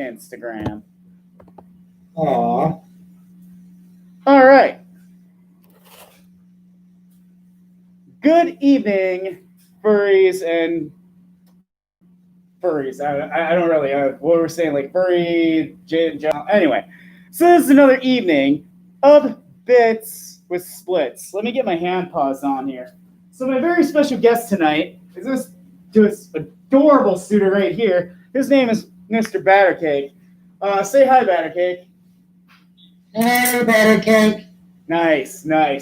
Instagram. Aw. All right. Good evening, furries and furries. I don't really what we're saying, like furry, anyway. So this is another evening of Bitz with Splitz. Let me get my hand paused on here. So my very special guest tonight is this adorable suitor right here. His name is Mr. Battercake. Say hi, Battercake. Hey, Battercake. Nice. I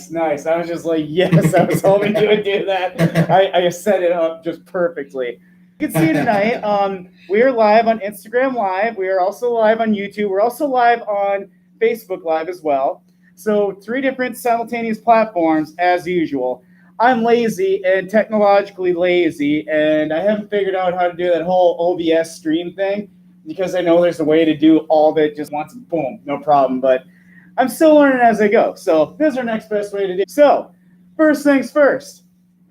was just like, yes, I was hoping you would do that. I set it up just perfectly. You can see tonight, we are live on Instagram Live. We are also live on YouTube. We're also live on Facebook Live as well. So 3 different simultaneous platforms as usual. I'm lazy and technologically lazy, and I haven't figured out how to do that whole OBS stream thing because I know there's a way to do all of it just once, boom, no problem. But I'm still learning as I go. So this is our next best way to do. So first things first,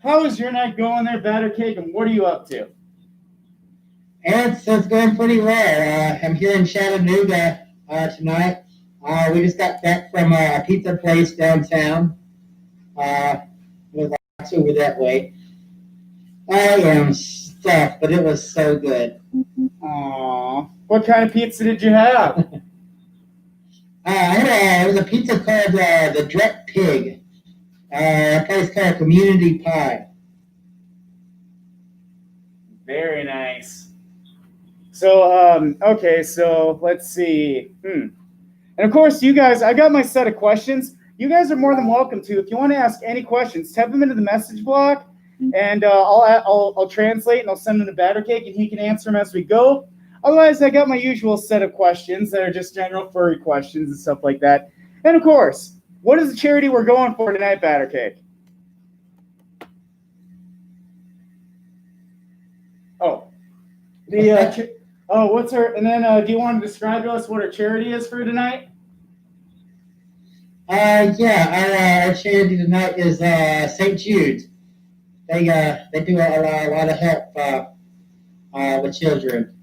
how is your night going there, Battercake, and what are you up to? It's going pretty well. I'm here in Chattanooga tonight. We just got back from a pizza place downtown. It was over that way. I am stuffed, but it was so good. Aww. What kind of pizza did you have? It was a pizza called the Drep Pig. A place called Community Pie. Very nice. So, okay, so let's see. And of course, you guys, I got my set of questions. You guys are more than welcome to. If you want to ask any questions, type them into the message block, and I'll translate and I'll send them to Battercake, and he can answer them as we go. Otherwise, I got my usual set of questions that are just general furry questions and stuff like that. And of course, what is the charity we're going for tonight, Battercake? Oh, what's her? And then, do you want to describe to us what our charity is for tonight? Our charity tonight is St. Jude. They do a lot of help with children.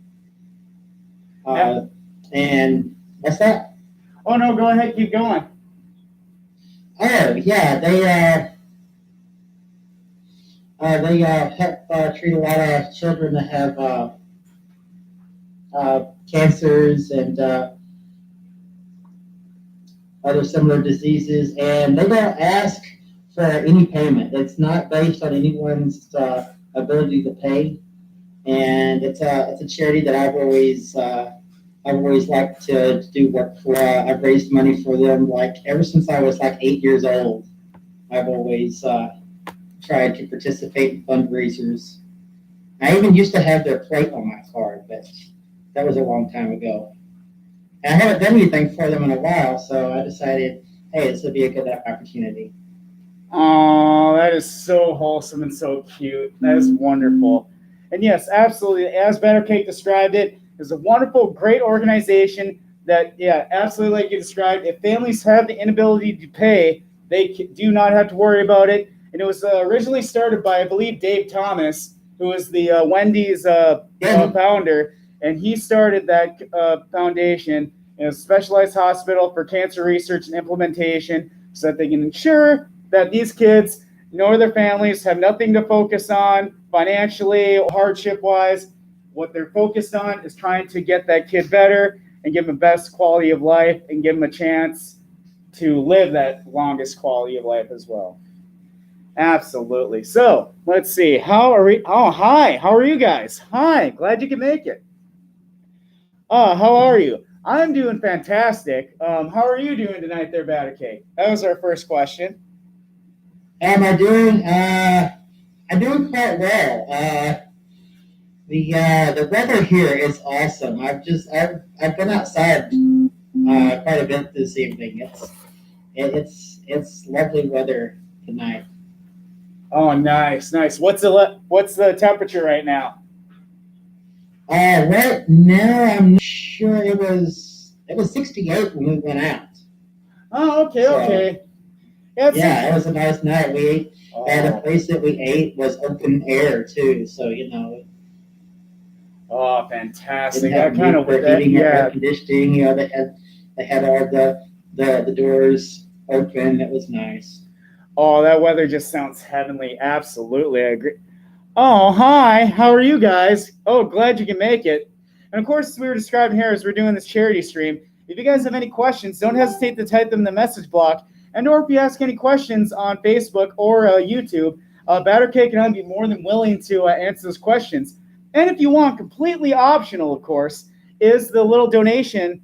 And what's that? Oh no, go ahead, keep going. Oh yeah, they help treat a lot of children that have cancers and other similar diseases, and they don't ask for any payment. It's not based on anyone's ability to pay, and it's a charity that I've always liked to do work for. I've raised money for them ever since I was 8 years old. I've always tried to participate in fundraisers. I even used to have their plate on my card, but that was a long time ago. And I haven't done anything for them in a while, so I decided, hey, this would be a good opportunity. Oh, that is so wholesome and so cute. That is wonderful. And yes, absolutely, as Battercake described it, it's a wonderful, great organization that, yeah, absolutely like you described. If families have the inability to pay, they do not have to worry about it. And it was originally started by, I believe, Dave Thomas, who was the Wendy's founder. And he started that foundation in a specialized hospital for cancer research and implementation so that they can ensure that these kids nor their families have nothing to focus on financially or hardship-wise. What they're focused on is trying to get that kid better and give them the best quality of life and give them a chance to live that longest quality of life as well. Absolutely. So let's see. How are we? Oh, hi. How are you guys? Hi. Glad you could make it. How are you? I'm doing fantastic. How are you doing tonight there, Battercake? That was our first question. Am I doing? I'm doing quite well. The weather here is awesome. I've been outside quite a bit this evening. It's lovely weather tonight. Oh, nice. What's the temperature right now? Right now, I'm not sure. It was 68 when we went out. Oh, okay, So, okay. Yeah, it was a nice night. We ate, and the place that we ate was open air too. So Oh, Didn't fantastic! have That kind need of for that, heating or air yeah. conditioning. They had all the doors open. It was nice. Oh, that weather just sounds heavenly. Absolutely, I agree. Oh, hi. How are you guys? Oh, glad you can make it. And of course, as we were describing here as we're doing this charity stream, if you guys have any questions, don't hesitate to type them in the message block. And or if you ask any questions on Facebook or YouTube, Battercake and I'll be more than willing to answer those questions. And if you want, completely optional, of course, is the little donation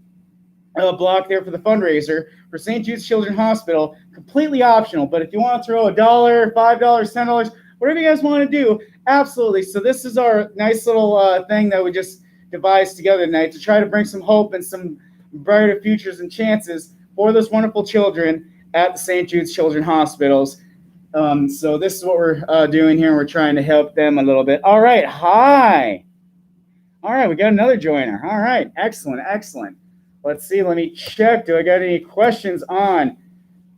block there for the fundraiser for St. Jude's Children's Hospital. Completely optional. But if you want to throw $1, $5, $10, whatever you guys want to do, absolutely. So this is our nice little thing that we just devised together tonight to try to bring some hope and some brighter futures and chances for those wonderful children at the St. Jude's Children's Hospitals. So this is what we're doing here. We're trying to help them a little bit. All right. Hi. All right. We got another joiner. All right. Excellent. Excellent. Let's see. Let me check. Do I got any questions on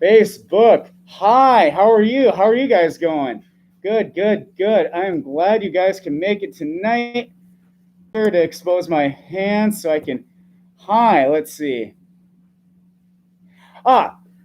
Facebook? Hi. How are you? How are you guys going? Good, good, good. I'm glad you guys can make it tonight. Here to expose my hands so I can. Hi. Let's see.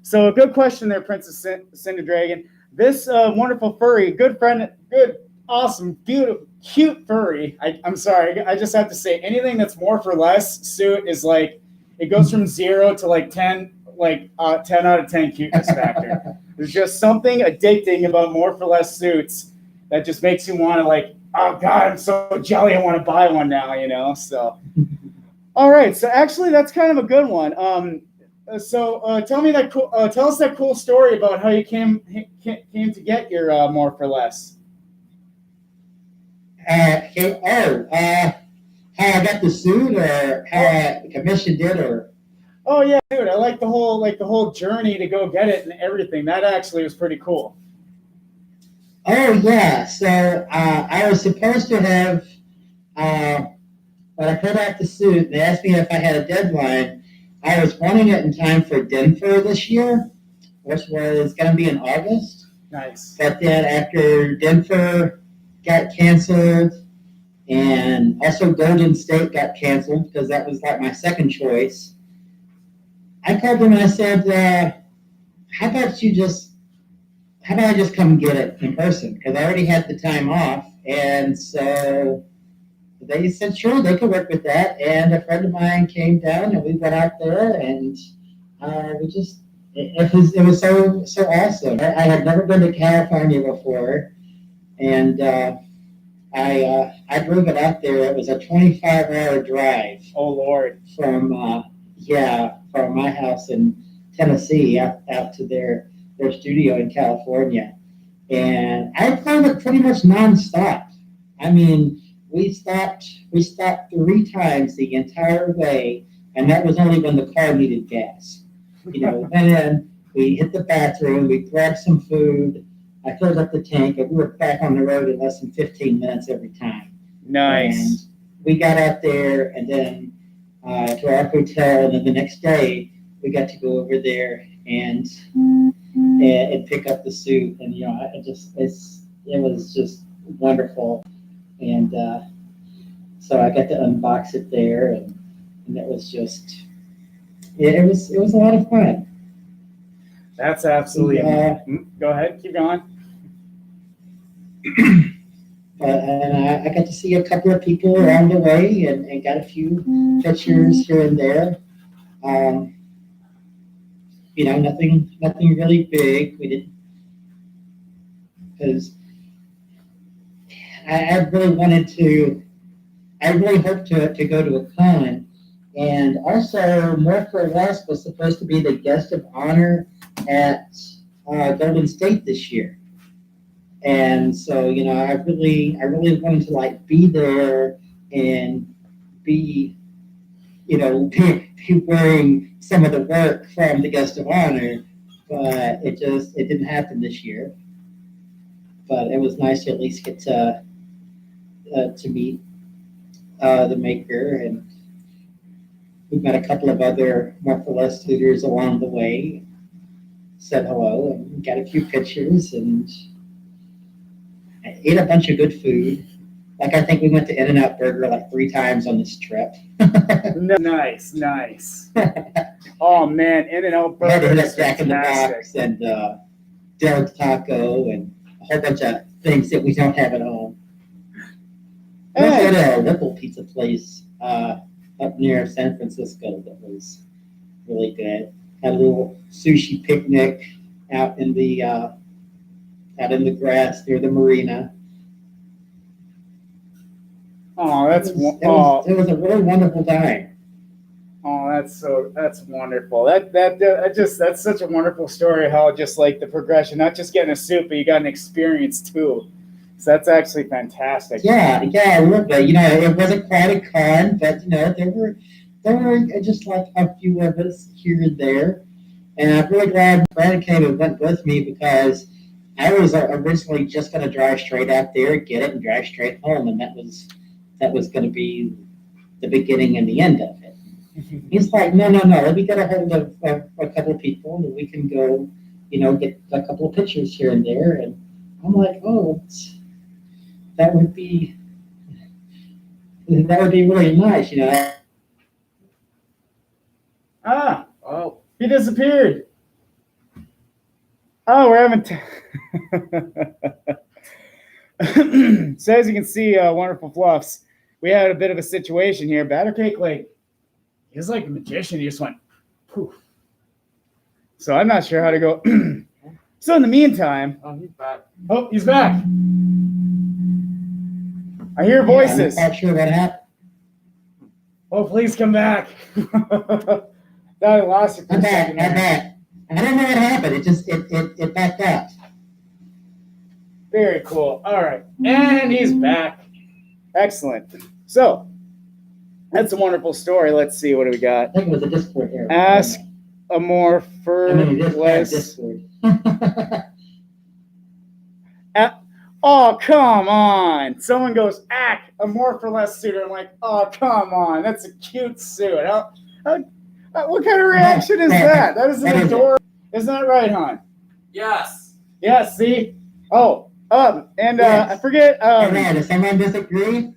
So a good question there, Princess Cinder Dragon. This wonderful furry, good friend, good, awesome, beautiful, cute furry. I'm sorry, I just have to say anything that's more for less suit is like it goes from 0 to like 10, 10 out of 10 cuteness factor. There's just something addicting about more for less suits that just makes you want to like, oh God, I'm so jelly, I want to buy one now, So, all right, so actually that's kind of a good one. Tell me that tell us that cool story about how you came to get your more for less. How I got the suit, or how I commissioned it, or Oh yeah, dude, I like the whole journey to go get it and everything. That actually was pretty cool. oh yeah. So I was supposed to have, when I put out the suit, they asked me if I had a deadline. I was wanting it in time for Denver this year, which was going to be in August. Nice. But then after Denver got canceled, and also Golden State got canceled because that was like my second choice, I called them and I said, how about I just come get it in person? Because I already had the time off. And so they said, sure, they could work with that. And a friend of mine came down and we went out there and it was so awesome. I had never been to California before. And I drove it out there. It was a 25-hour drive. Oh Lord. From my house in Tennessee out to their studio in California, and I played it pretty much nonstop. I mean, we stopped 3 times the entire way, and that was only when the car needed gas. And then we hit the bathroom, we grabbed some food. I filled up the tank, and we were back on the road in less than 15 minutes every time. Nice. And we got out there, and then to our hotel, and then the next day we got to go over there and pick up the suit, and it was just wonderful, and so I got to unbox it there, and it was just it was a lot of fun. That's absolutely. Go ahead, keep going. And I got to see a couple of people along the way, and got a few pictures here and there. Nothing really big. We didn't, because I really wanted to. I really hoped to go to a con, and also More for Less was supposed to be the guest of honor at Golden State this year. And so, I really wanted to like be there and be wearing some of the work from the guest of honor, but it didn't happen this year. But it was nice to at least get to meet the maker, and we met a couple of other More for Less tutors along the way. Said hello and got a few pictures, and I ate a bunch of good food. Like I think we went to In-N-Out Burger like 3 times on this trip. Nice. Oh man, In-N-Out We had to Burger hit is up Jack in the fantastic. Box and Del Taco and a whole bunch of things that we don't have at home. We also Hey, had a local pizza place up near San Francisco that was really good. Had a little sushi picnic out in the grass near the marina. oh, It was a really wonderful time. oh, that's wonderful. That's such a wonderful story. How just like the progression, not just getting a soup, but you got an experience too. So that's actually fantastic. Yeah, a little bit. You know, it wasn't quite a con, but you know, there were just like a few of us here and there. And I'm really glad Brad came and went with me because I was originally just going to drive straight out there, get it, and drive straight home, and that was going to be the beginning and the end of it. He's like, no, let me get a hold of a couple of people, and we can go, you know, get a couple of pictures here and there. And I'm like, oh, that would be really nice, you know. Oh, he disappeared. Oh, we're having. So as you can see, wonderful fluffs. We had a bit of a situation here. Battercake, like he's like a magician. He just went poof. So I'm not sure how to go. So in the meantime, he's back. oh, he's back. I hear voices. I'm not sure what happened. Oh, please come back. Thought I lost you for I'm a back. second there. I'm back. I don't know what happened. It just it backed up. Very cool. All right. And he's back. Excellent. So, that's a wonderful story. Let's see. What do we got? I think it was a Discord error. Ask a more less. Discord. Oh, come on. Someone goes, act a more for less suitor. I'm like, oh, come on. That's a cute suit. What kind of reaction is that? That is an adorable. Isn't that right, hon? Yes. Yes, see? Oh, and Yes. I forget. Does someone disagree?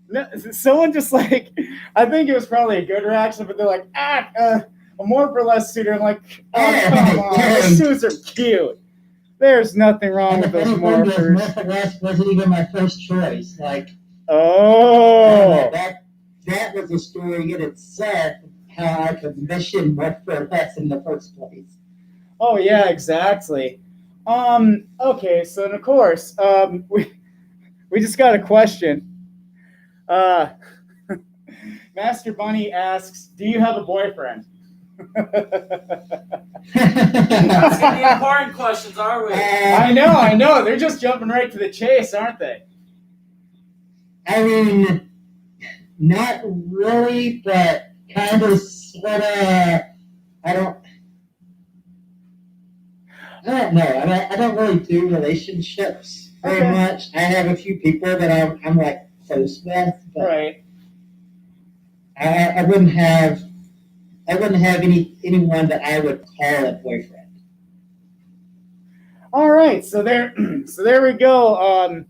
No, someone just like, I think it was probably a good reaction, but they're like, a more for less suitor. I'm like, oh, come on. Those suits are cute. There's nothing wrong with those morphers. More for less wasn't even my first choice. Like, oh. That was a story in itself, how I could mission more for less in the first place. Oh, yeah, exactly. Okay, so and of course, we just got a question. Master Bunny asks, do you have a boyfriend? Asking the important questions, are we? I know. They're just jumping right to the chase, aren't they? I mean, not really, but kind of, sort of. I don't know. I don't really do relationships very much. I have a few people that I'm like close with, but right. I wouldn't have anyone that I would call a boyfriend. All right, so there we go.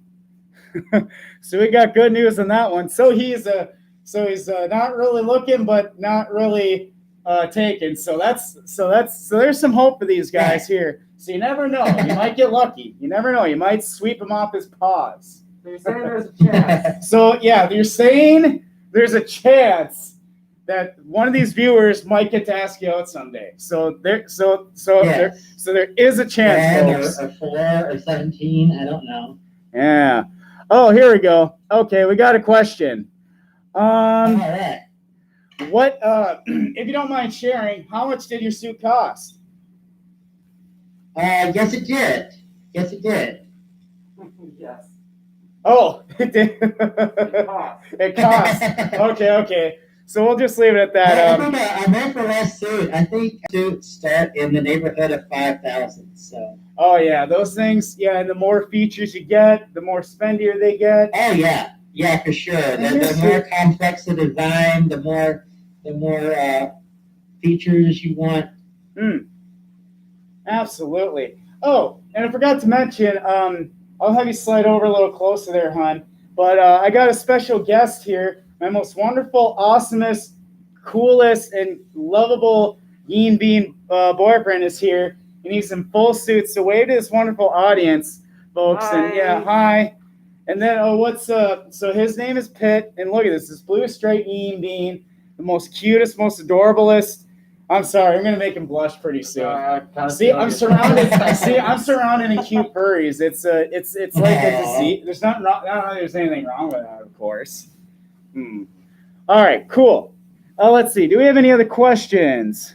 So we got good news on that one. So he's not really looking, but not really taken. So there's some hope for these guys here. So you never know. You might get lucky. You never know. You might sweep him off his paws. They're saying there's a chance. So yeah, you're saying there's a chance that one of these viewers might get to ask you out someday. So there is a chance, folks. Or 4 or 17, I don't know. Yeah. Oh, here we go. Okay, we got a question. All right. What if you don't mind sharing, how much did your suit cost? Yes, it did. Yes. Yes. Oh, it did. It cost. It cost. Okay. So we'll just leave it at that. I think a more for less suit. I think suits start in the neighborhood of 5,000. So. Oh yeah, those things. Yeah, and the more features you get, the more spendier they get. Oh yeah, for sure. The more complex the design, the more features you want. Absolutely. Oh, and I forgot to mention. I'll have you slide over a little closer there, hon. But I got a special guest here. My most wonderful, awesomest, coolest, and lovable Yin Bean boyfriend is here. And he's in full suit. So wave to this wonderful audience, folks. Hi. And yeah, hi. And then, what's up? So his name is Pitt. And look at this blue straight Yin Bean, the most cutest, most adorablest. I'm sorry, I'm gonna make him blush pretty soon. See, I'm surrounded. I'm surrounded in cute furries. It's like a disease. There's not that there's anything wrong with that, of course. All right, cool. Let's see. Do we have any other questions?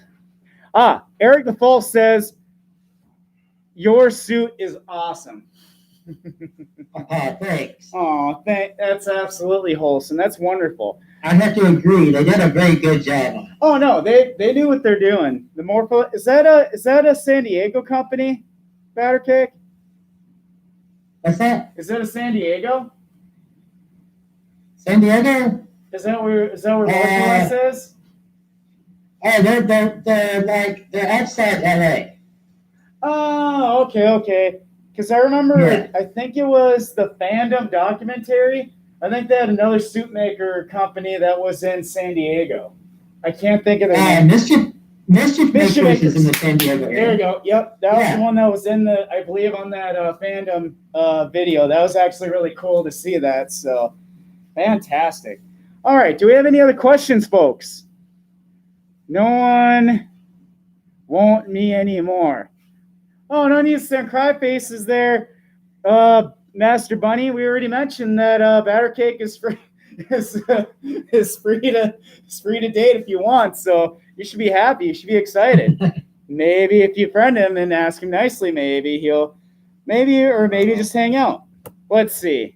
Eric the Folf says your suit is awesome. Thanks. Oh, that's absolutely wholesome. That's wonderful. I have to agree. They did a very good job. Oh no, they knew what they're doing. The Morpho is that a San Diego company, Battercake? What's that? Is that a San Diego? San Diego? Is that where Morpho is? Oh, they're outside LA. Oh, okay. Because I remember, Yeah. I think it was the Fandom documentary. I think they had another suit maker company that was in San Diego. I can't think of the name. Mischief Makers is in the San Diego area. There you go. Yep, that was the one that was in I believe, on that Fandom video. That was actually really cool to see that. So, fantastic. All right, do we have any other questions, folks? No one won't me anymore. Oh, no need to send cry faces there. Master Bunny, we already mentioned that Battercake is free is free to date if you want. So you should be happy. You should be excited. Maybe if you friend him and ask him nicely, maybe just hang out. Let's see.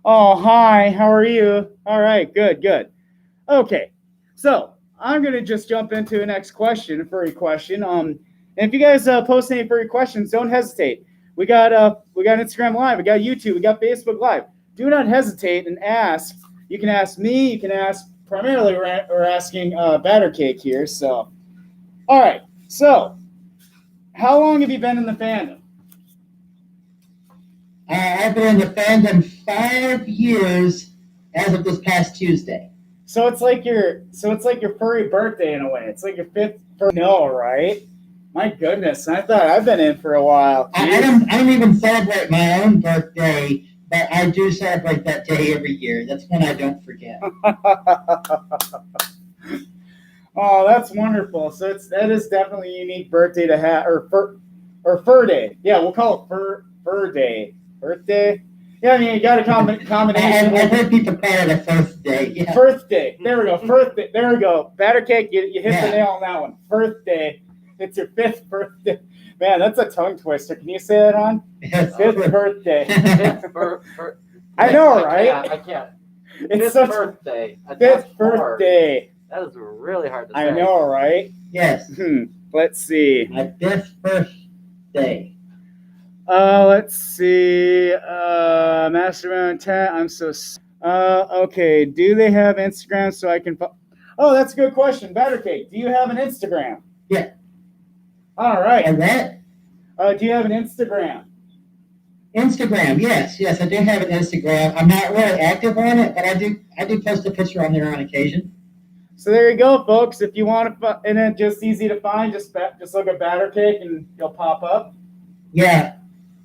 Oh, hi. How are you? All right. Good. Okay. So I'm gonna just jump into the next question, a furry question. And if you guys post any furry questions, don't hesitate. We got Instagram Live, we got YouTube, we got Facebook Live. Do not hesitate and ask. You can ask me. You can ask. Primarily, we're asking Battercake here. So, all right. So, how long have you been in the fandom? I've been in the fandom 5 years as of this past Tuesday. So it's like your furry birthday in a way. It's like your 5th. No, right? My goodness, I thought I've been in for a while. I don't even celebrate my own birthday, but I do celebrate that day every year. That's one I don't forget. Oh, that's wonderful. So that is definitely a unique birthday to have, or fur day. Yeah, we'll call it fur day. Birthday. Yeah, I mean, you got a combination. I've heard people call it a first day. Yeah. First day. There we go. First day. There we go. Battercake, you hit the nail on that one. First day. It's your 5th birthday. Man, that's a tongue twister. Can you say that on? Yes. 5th birthday. For, I know, right? I can't. It's Fifth such birthday. 5th birthday. That is really hard to say. I know, right? Yes. Let's see. My 5th birthday. Let's see. Mastermind 10. I'm so. Okay. Do they have Instagram so I can? Oh, that's a good question. Battercake, do you have an Instagram? Yeah. All right. And that? Do you have an Instagram? Instagram, yes, I do have an Instagram. I'm not really active on it, but I do post a picture on there on occasion. So there you go, folks. If you want to, and it's just easy to find, just look at Battercake and you'll pop up. Yeah.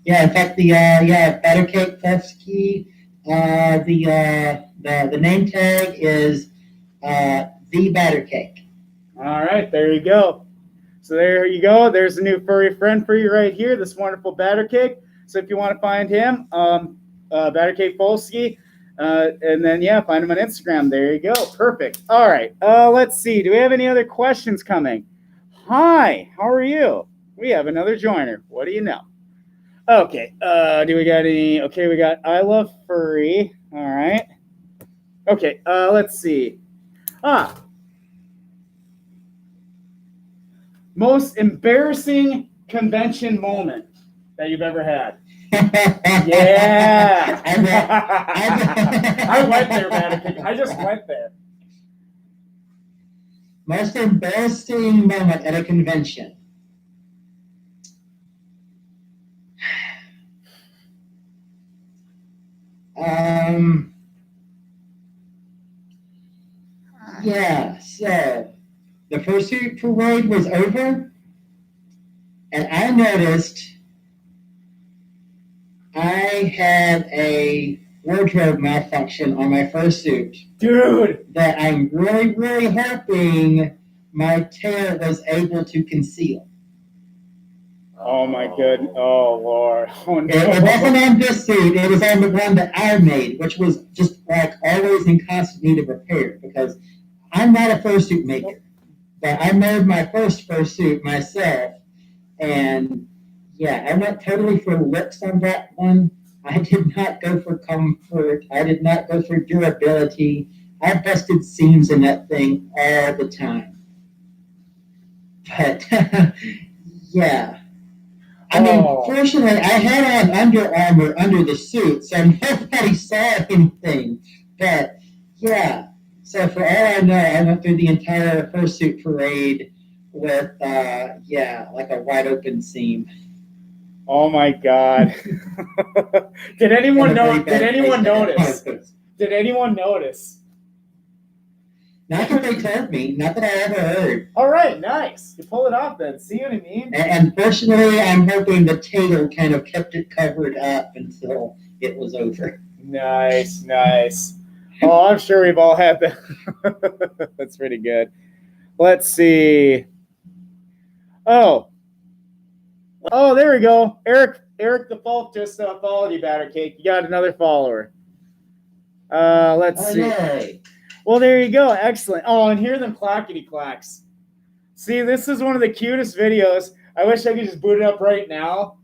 In fact, the Battercake Folfsky, the name tag is the Battercake. All right, there you go. So there you go. There's a new furry friend for you right here. This wonderful Battercake. So if you want to find him, Battercake Folfsky, and then find him on Instagram. There you go. Perfect. All right. Let's see. Do we have any other questions coming? Hi. How are you? We have another joiner. What do you know? Okay. Do we got any? Okay, we got I Love Furry. All right. Okay. Let's see. Most embarrassing convention moment that you've ever had. Yeah. I went there, man. I just went there. Most embarrassing moment at a convention. Yeah, so the pursuit parade was over, and I noticed I had a wardrobe malfunction on my fursuit Dude. that I'm really, really hoping my tail was able to conceal. Oh my goodness. Oh Lord. Oh no. It wasn't on this suit, it was on the one that I made, which was just like always in constant need of repair because I'm not a fursuit maker. But I made my first fursuit myself, and yeah, I went totally for looks on that one. I did not go for comfort. I did not go for durability. I busted seams in that thing all the time. But yeah. I mean, fortunately, I had on Under Armour under the suit, so nobody saw anything. But yeah, so for all I know, I went through the entire fursuit parade with, like a wide open seam. Oh my God. Did anyone know? Did anyone notice? Did anyone notice? Not that they told me, not that I ever heard. All right, nice. You pull it off then. See what I mean? And fortunately, I'm hoping the tail kind of kept it covered up until it was over. Nice, nice. Oh, I'm sure we've all had that. That's pretty good. Let's see. Oh, there we go. Eric the Folf just followed you, Battercake. You got another follower. Let's see. Yay. Well, there you go. Excellent. Oh, and hear them clackety clacks. See, this is one of the cutest videos. I wish I could just boot it up right now.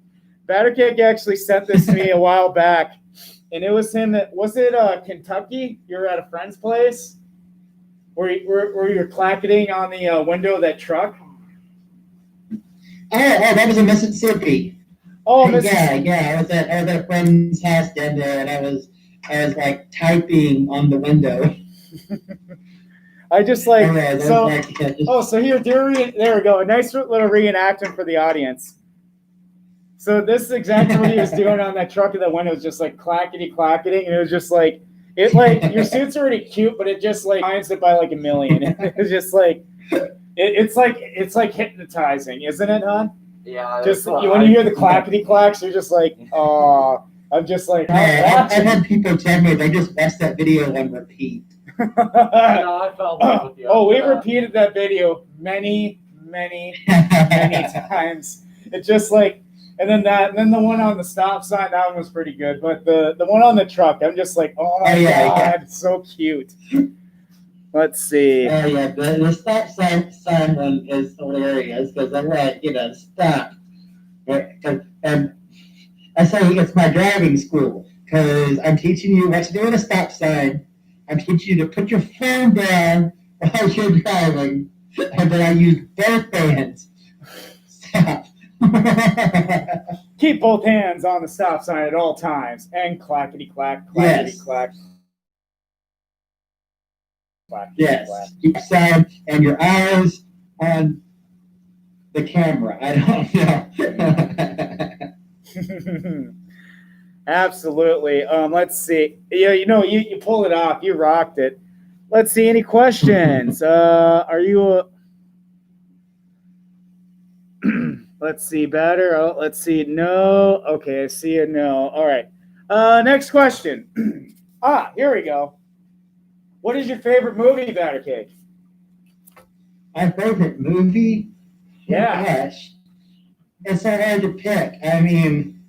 Battercake actually sent this to me a while back, and it was him. Was it Kentucky? You were at a friend's place where you're clacketing on the window of that truck. Oh, that was in Mississippi. Oh, Mississippi. Yeah. I was at a friend's house down there, and I was like typing on the window. I just like so. Oh, so here, there we go. A nice little reenactment for the audience. So this is exactly what he was doing on that truck, and that window was just like clackety clacketing, and it was just like your suit's already cute, but it just like finds it by like a million. It's just like it's like hypnotizing, isn't it, hon? Yeah. Just when you hear the clackety clacks, you're just like, oh, I'm just like. I've had people tell me they just watched that video on repeat. I felt like with you. We repeated that video many times. It's just like, and then the one on the stop sign, that one was pretty good. But the one on the truck, I'm just like, oh my God, it's so cute. Let's see. Oh yeah, the stop sign one is hilarious because I'm like, stop. And I say it's my driving school because I'm teaching you what to do at a stop sign. I'm teaching you to put your phone down while you're driving, and then I use both hands. Stop. Keep both hands on the stop sign at all times, and clackety clack, clackety clack. Yes. Keep sign and your eyes on the camera. I don't know. Absolutely. Let's see. Yeah, you pulled it off. You rocked it. Let's see. Any questions? Are you? Let's see. Better. Oh, let's see. No. Okay. I see a no. All right. Next question. Here we go. What is your favorite movie, Battercake? My favorite movie? Yeah. Gosh. It's so hard to pick. I mean,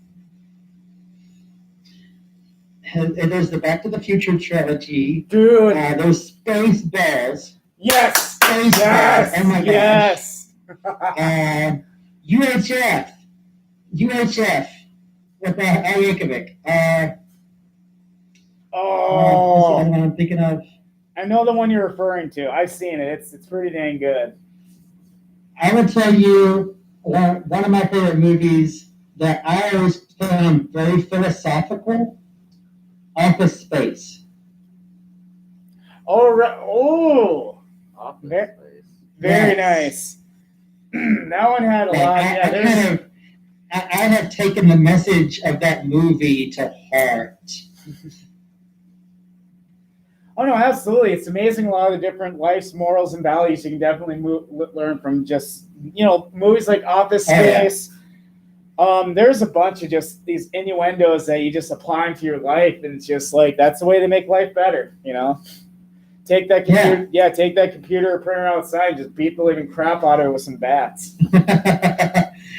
there's the Back to the Future trilogy. Dude. There's Spaceballs. Yes. Spaceballs. Oh my gosh. Yes. UHF with Al Yankovic. What's the other one I'm thinking of? I know the one you're referring to. I've seen it. It's pretty dang good. I would tell you one of my favorite movies that I always found very philosophical. Office Space. Oh, Office Space. Very nice. That one had a lot. I have taken the message of that movie to heart. Oh no, absolutely! It's amazing a lot of the different life's morals and values you can definitely learn from just movies like Office Space. There's a bunch of just these innuendos that you just apply into your life, and it's just like that's the way to make life better. Take that computer, take that computer or printer outside, and just beat the living crap out of it with some bats.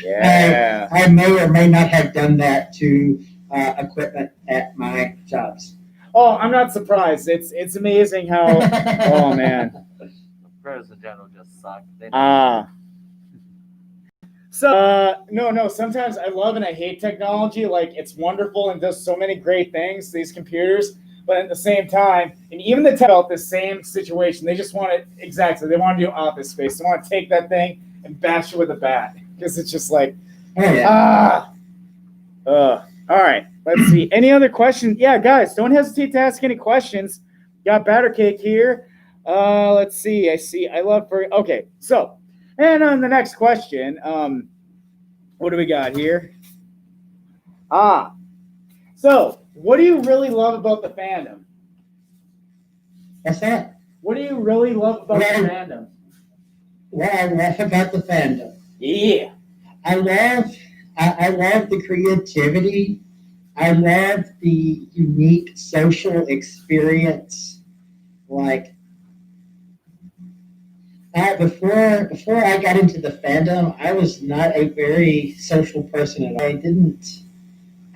Yeah, I may or may not have done that to equipment at my jobs. Oh, I'm not surprised. It's amazing how. Oh man. The pros in general just suck. No. Sometimes I love and I hate technology. Like it's wonderful and does so many great things. These computers, but at the same time, and even the tech felt the same situation. They just want it exactly. They want to do Office Space. They want to take that thing and bash it with a bat because it's just like, All right. Let's see. Any other questions? Yeah, guys, don't hesitate to ask any questions. Got Battercake here. Let's see. Okay. So, and on the next question, what do we got here? So what do you really love about the fandom? What's that? What do you really love about the fandom? What I love about the fandom? Yeah. I love the creativity. I love the unique social experience. Like, before I got into the fandom, I was not a very social person at all.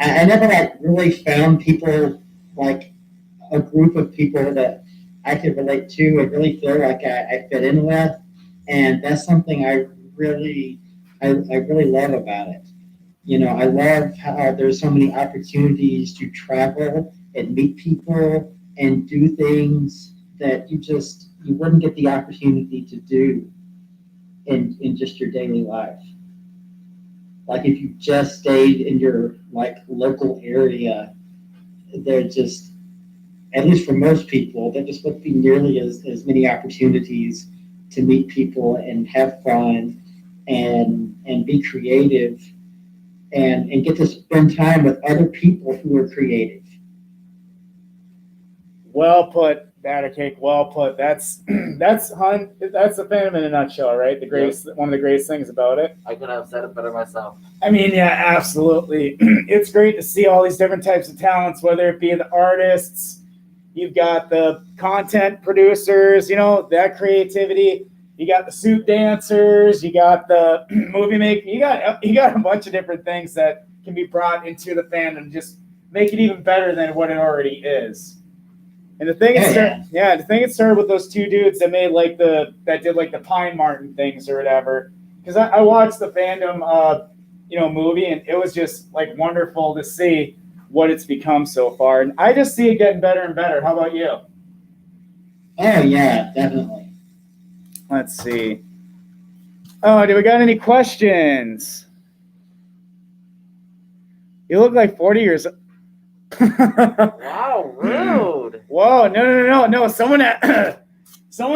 I never really found people, like a group of people that I could relate to and really feel like I fit in with. And that's something I really love about it. I love how there's so many opportunities to travel and meet people and do things that you wouldn't get the opportunity to do in just your daily life. Like if you just stayed in your local area, they're just, at least for most people, there just wouldn't be nearly as many opportunities to meet people and have fun and be creative and get to spend time with other people who are creative. Well put, Battercake. Well put. That's the fandom in a nutshell, right? One of the greatest things about it. I could have said it better myself. I mean, yeah, absolutely. It's great to see all these different types of talents, whether it be the artists, you've got the content producers, that creativity. You got the suit dancers, you got the movie making, you got a bunch of different things that can be brought into the fandom, just make it even better than what it already is. And the thing it started with those two dudes that made that did the Pine Martin things or whatever. Because I watched the fandom movie and it was just wonderful to see what it's become so far. And I just see it getting better and better. How about you? Oh yeah, definitely. Let's see. Oh, do we got any questions? You look like 40 years old. Wow, rude. Whoa, no. Someone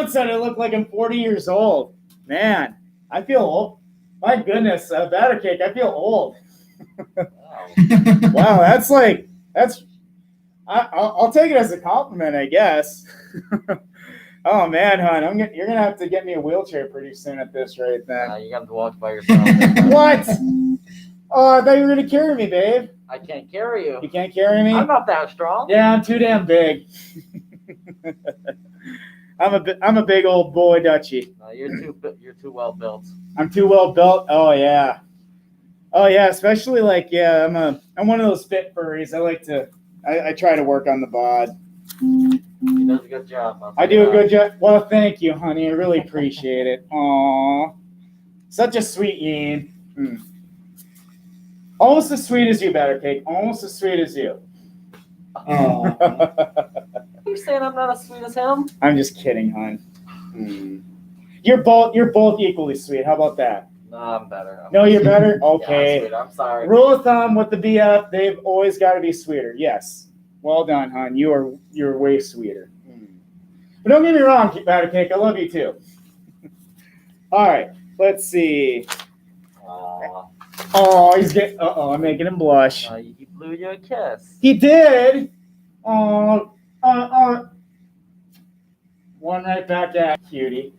said I look like I'm 40 years old. Man, I feel old. My goodness, Battercake, I feel old. Wow, I'll take it as a compliment, I guess. Oh man, hon, you're gonna have to get me a wheelchair pretty soon at this rate. Then you have to walk by yourself. What? Oh, I thought you were gonna carry me, babe. I can't carry you. You can't carry me? I'm not that strong. Yeah, I'm too damn big. I'm a big old boy, Dutchie. No, you're too well built. I'm too well built. Oh yeah, especially I'm one of those fit furries. I try to work on the bod. He does a good job. I do a good job. Well, thank you, honey. I really appreciate it. Aww. Such a sweet Ian. Almost as sweet as you, Battercake. Almost as sweet as you. Are you saying I'm not as sweet as him? I'm just kidding, hon. You're both equally sweet. How about that? No, I'm better. No, you're better? Okay. Yeah, I'm sorry. Rule of thumb with the BF, they've always got to be sweeter. Yes. Well done, hon. You're way sweeter. But don't get me wrong, Battercake. I love you too. All right. Let's see. Oh, I'm making him blush. He blew you a kiss. He did. one right back at you, cutie.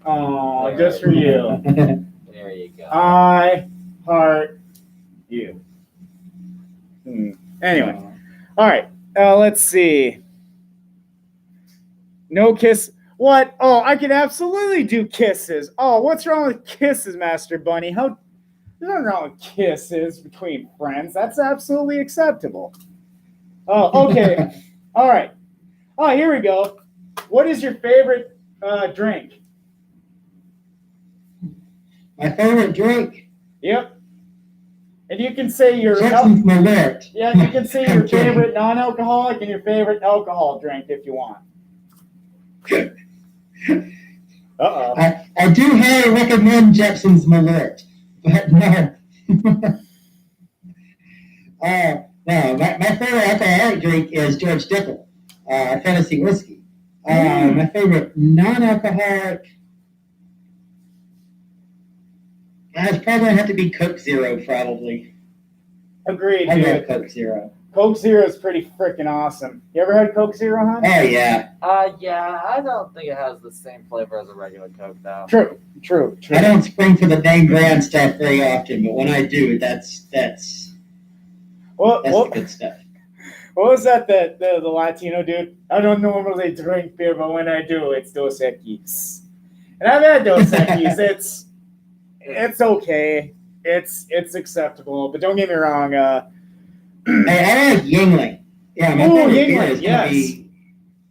Oh, just for you. There you go. I heart you. Anyway, all right. Let's see. No kiss. What? Oh, I can absolutely do kisses. Oh, what's wrong with kisses, Master Bunny? There's nothing wrong with kisses between friends. That's absolutely acceptable. Oh, okay. All right. Oh, here we go. What is your favorite drink? My favorite drink? Yep. And you can say your Jackson's Malert. yeah, you can say your favorite non-alcoholic and your favorite alcohol drink if you want. Uh-oh. I do highly recommend Jackson's Malert, but no. No, my favorite alcoholic drink is George Dickel, Fantasy Whiskey. My favorite non-alcoholic, it's probably going to have to be Coke Zero, probably. Agreed, I dude. love Coke Zero. Coke Zero is pretty freaking awesome. You ever had Coke Zero, hon? Oh, yeah. Yeah, I don't think it has the same flavor as a regular Coke, though. True. I don't spring for the name brand stuff very often, but when I do, that's the good stuff. What was that, the Latino dude? I don't normally drink beer, but when I do, it's Dos Equis. And I've had Dos Equis. It's okay. It's acceptable, but don't get me wrong. Hey, I like Yingling. Yeah, my favorite beer Yingling, is gonna be.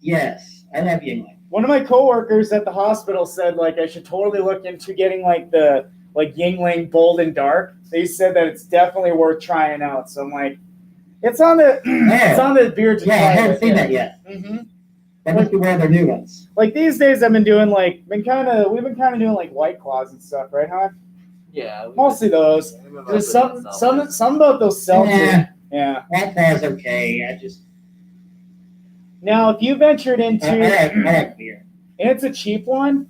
Yes, I love Yingling. One of my coworkers at the hospital said like I should totally look into getting like the Yingling Bold and Dark. They said that it's definitely worth trying out. So I'm like, it's on the beer to try. Yeah, I haven't seen that yet. Mm-hmm. That must be one of their new ones. Like these days, we've been kind of doing like White Claws and stuff, right, huh? Yeah. Mostly those. There's some about those seltzers. Yeah. White Claw's okay. Now, if you ventured into, I like beer. and it's a cheap one,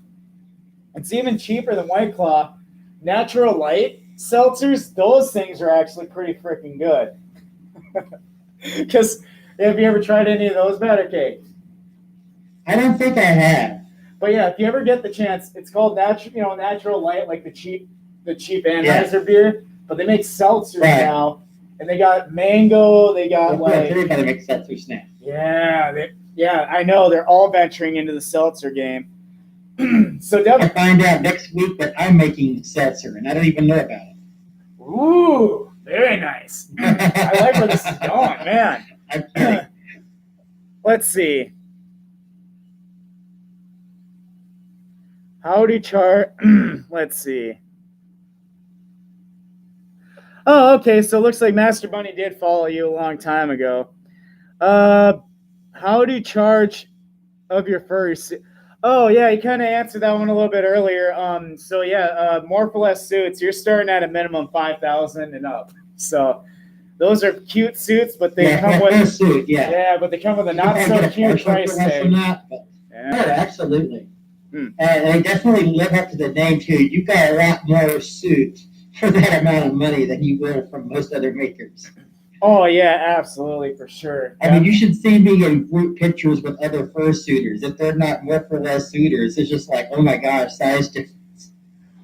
it's even cheaper than White Claw. Natural Light seltzers, those things are actually pretty freaking good. Because have you ever tried any of those, Battercake? I don't think I have. But yeah, if you ever get the chance, it's called Natural Light, like the cheap Anheuser beer. But they make seltzers now, and they got mango. They got everybody makes seltzers now. Yeah, I know they're all venturing into the seltzer game. So I definitely find out next week that I'm making seltzer, and I don't even know about it. Ooh, very nice. I like where this is going, man. I'm kidding. Let's see. Howdy chart. Let's see. Oh, okay. So it looks like Master Bunny did follow you a long time ago. How do you charge of your furry suit? Oh, yeah, you kind of answered that one a little bit earlier. More for less suits. You're starting at a minimum 5,000 and up. So those are cute suits, but they come with a suit. but they come with a not so cute price tag. Absolutely. And they definitely live up to the name too. You got a lot more suit for that amount of money than you will from most other makers. Oh yeah, absolutely, for sure. I mean, you should see me in group pictures with other fursuiters. If they're not more for less suitors, it's just like, oh my gosh, size difference.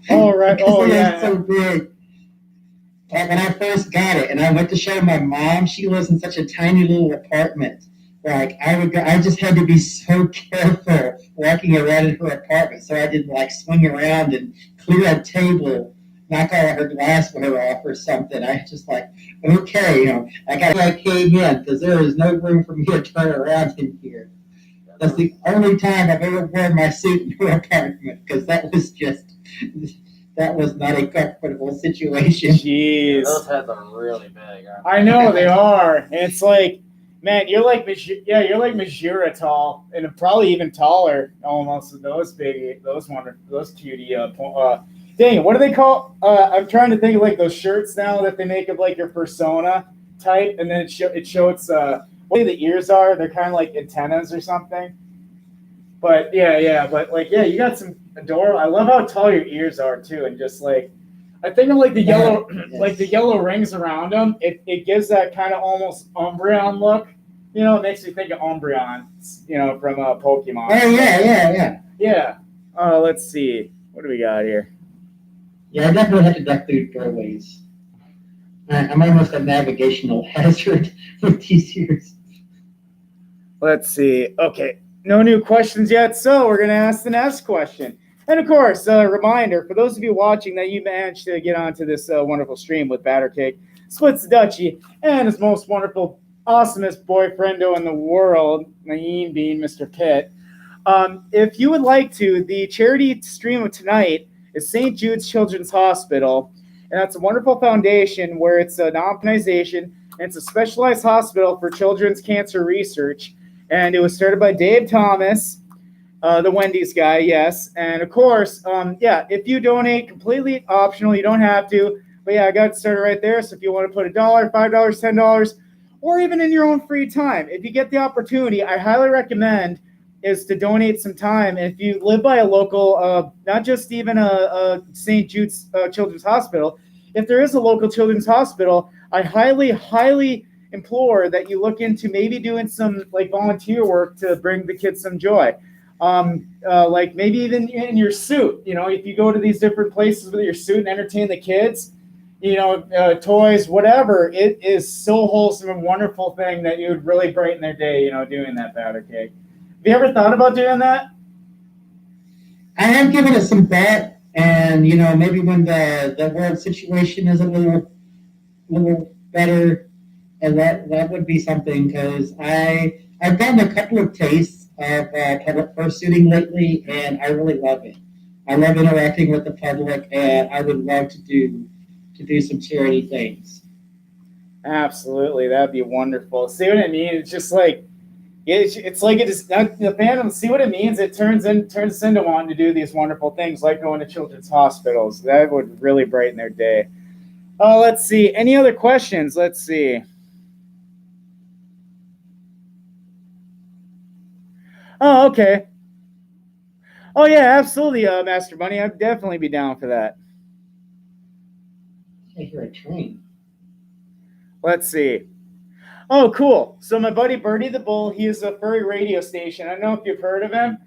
Oh right. Oh yeah. So big. Like when I first got it, and I went to show my mom, she lives in such a tiny little apartment. Like I just had to be so careful walking around in her apartment, so I didn't like swing around and clear a table, knock all her glassware off or something. I just like, okay, I came in because there is no room for me to turn around in here. That's the only time I've ever worn my suit in her apartment because that was not a comfortable situation. Jeez. Those heads are really big. I know they are, and it's like, man, you're like Majura tall, and probably even taller almost than those cutie. Dang, what do they call? I'm trying to think of like those shirts now that they make of like your persona type, and then it shows what the ears are. They're kind of like antennas or something. But you got some adorable. I love how tall your ears are too, and just like I think of like the yellow, like the yellow rings around them. It gives that kind of almost Umbreon look. it makes me think of Umbreon, from Pokemon. Oh, yeah. Yeah. Let's see. What do we got here? Yeah, I definitely have to duck through doorways. I'm almost a navigational hazard with these years. Let's see. Okay. No new questions yet, so we're going to ask the next question. And of course, a reminder for those of you watching that you managed to get onto this wonderful stream with Battercake, Splitz the Dutchie, and his most wonderful, awesomest boyfriendo in the world, Naeem Bean, Mr. Pitt. If you would like to, the charity stream of tonight is St. Jude's Children's Hospital, and that's a wonderful foundation where it's an organization, and it's a specialized hospital for children's cancer research, and it was started by Dave Thomas, the Wendy's guy, yes. And of course, if you donate, completely optional, you don't have to. But yeah, I got it started right there. So if you want to put $1, $5, $10, or even in your own free time, if you get the opportunity, I highly recommend is to donate some time. And if you live by a local, not just even a St. Jude's Children's Hospital, if there is a local children's hospital, I highly implore that you look into maybe doing some like volunteer work to bring the kids some joy. Like maybe even in your suit, if you go to these different places with your suit and entertain the kids, toys, whatever, it is so wholesome and wonderful thing that you would really brighten their day, doing that Battercake. Have you ever thought about doing that? I am giving it some thought, and maybe when the world situation is a little better, and that would be something, because I've gotten a couple of tastes of kind of fursuiting lately, and I really love it. I love interacting with the public, and I would love to do some charity things. Absolutely, that'd be wonderful. See what I mean? It's just like it's like it is the fandom. See what it means? It turns us into wanting to do these wonderful things, like going to children's hospitals. That would really brighten their day. Let's see. Any other questions? Let's see. Oh, okay. Oh, yeah, absolutely, Master Bunny. I'd definitely be down for that. I hear a train. Let's see. Oh, cool. So my buddy Birdie the Bull, he is a furry radio station. I don't know if you've heard of him,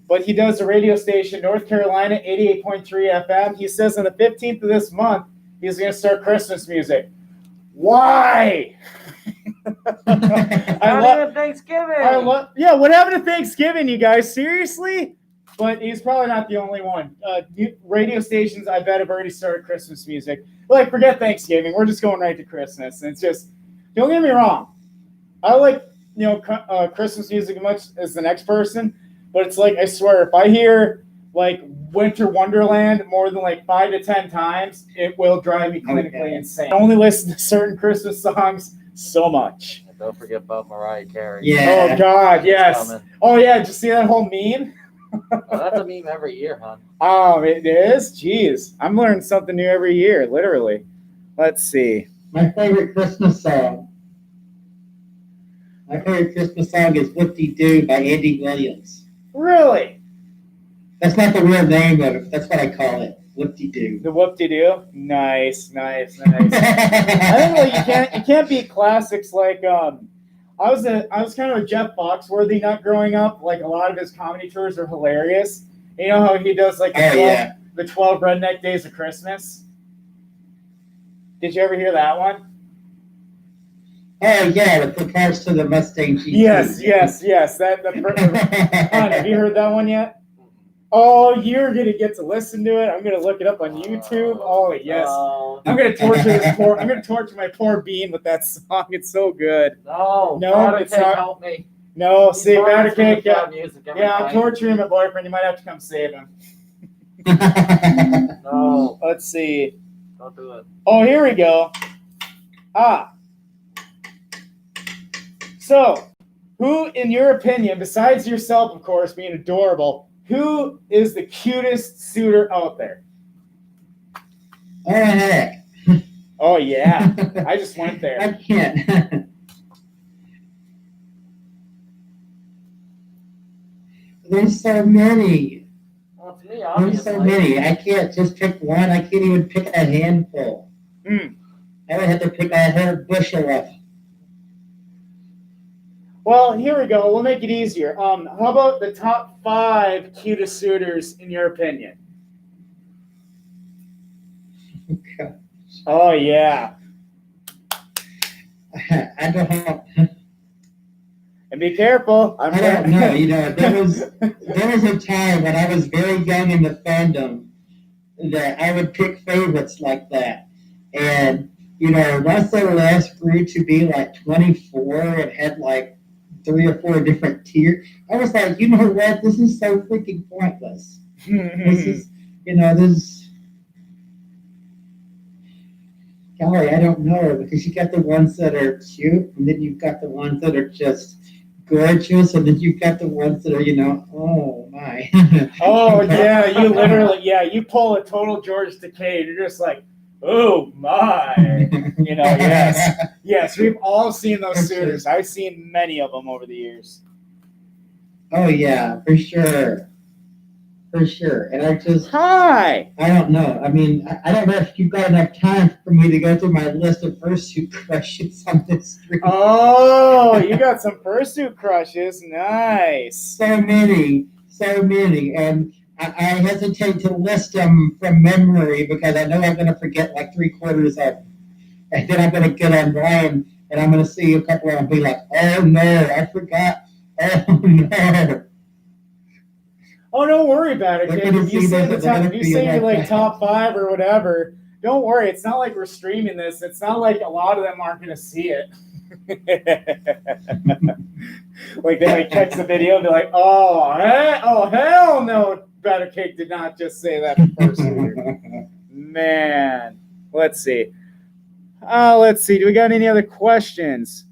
but he does a radio station, North Carolina, 88.3 FM. He says on the 15th of this month, he's going to start Christmas music. Why? Thanksgiving. What happened to Thanksgiving, you guys? Seriously? But he's probably not the only one. Radio stations, I bet, have already started Christmas music. Like, forget Thanksgiving. We're just going right to Christmas. And it's just, don't get me wrong. I like, Christmas music as much as the next person. But it's like, I swear, if I hear, like, Winter Wonderland more than, like, 5 to 10 times, it will drive me clinically insane. I only listen to certain Christmas songs so much. And don't forget about Mariah Carey. Yeah. Oh, God, yes. Oh, yeah, did you see that whole meme? That's a meme every year, hon. Oh, it is? Jeez. I'm learning something new every year, literally. Let's see. My favorite Christmas song is Whoop-De-Doo by Andy Williams. Really? That's not the real name of it. That's what I call it. Whoop-De-Doo. The Whoop-De-Doo? Nice. I think like you can't beat classics like I was kind of a Jeff Foxworthy nut growing up. Like a lot of his comedy tours are hilarious. You know how he does like the 12 Redneck Days of Christmas? Did you ever hear that one? Oh yeah, with regards to the Mustang GT. Yes. Have you heard that one yet? Oh, you're gonna get to listen to it. I'm gonna look it up on YouTube. Oh yes, I'm gonna torture my poor Bean with that song. It's so good. No, it's not. Help me. No, see, Battercake. Yeah, I'm torturing my boyfriend. You might have to come save him. No, let's see. Don't do it. Oh, here we go. So, who, in your opinion, besides yourself, of course, being adorable, who is the cutest suitor out there? Oh, heck. Oh, yeah. I just went there. I can't. There's so many. Well, to me, There's obviously. so many. I can't just pick one. I can't even pick a handful. I would have to pick a whole bushel of. Well, here we go. We'll make it easier. How about the top 5 cutest suitors in your opinion? Okay. Oh yeah. I don't. And be careful. I don't know. There was a time when I was very young in the fandom that I would pick favorites like that, and once the last grew to be like 24 and had like 3 or 4 different tiers, I was like, you know what? This is so freaking pointless. This is, this. Golly, I don't know, because you got the ones that are cute, and then you've got the ones that are just gorgeous, and then you've got the ones that are, oh my. Oh yeah, you literally, you pull a total George Takei, you're just like, oh my. Yes, we've all seen those suitors. I've seen many of them over the years. Oh yeah, for sure. For sure. And I don't know. I mean, I don't know if you've got enough time for me to go through my list of fursuit crushes on this stream. Oh, you got some fursuit crushes. Nice. So many. And I hesitate to list them from memory because I know I'm going to forget like 3/4 of them. And then I'm going to get online and I'm going to see a couple and be like, oh no, I forgot. Oh no. Oh, don't worry about it, kid. If you say you're like top 5 or whatever, don't worry. It's not like we're streaming this. It's not like a lot of them aren't going to see it. Like they might catch the video and be like, oh hell no, Battercake did not just say that first. Man, let's see. Do we got any other questions?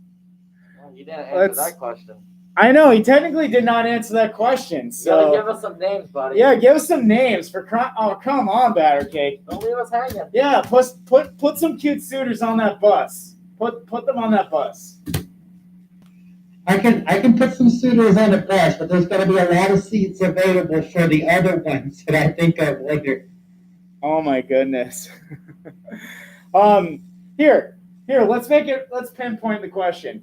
Well, you didn't answer that question. I know, he technically did not answer that question. So give us some names, buddy. Yeah, give us some names for oh, come on, Battercake. Don't leave us hanging. Yeah, put some cute suitors on that bus. Put them on that bus. I can put some suitors on the bus, but there's going to be a lot of seats available for the other ones that I think of later. Oh my goodness. Here, let's pinpoint the question.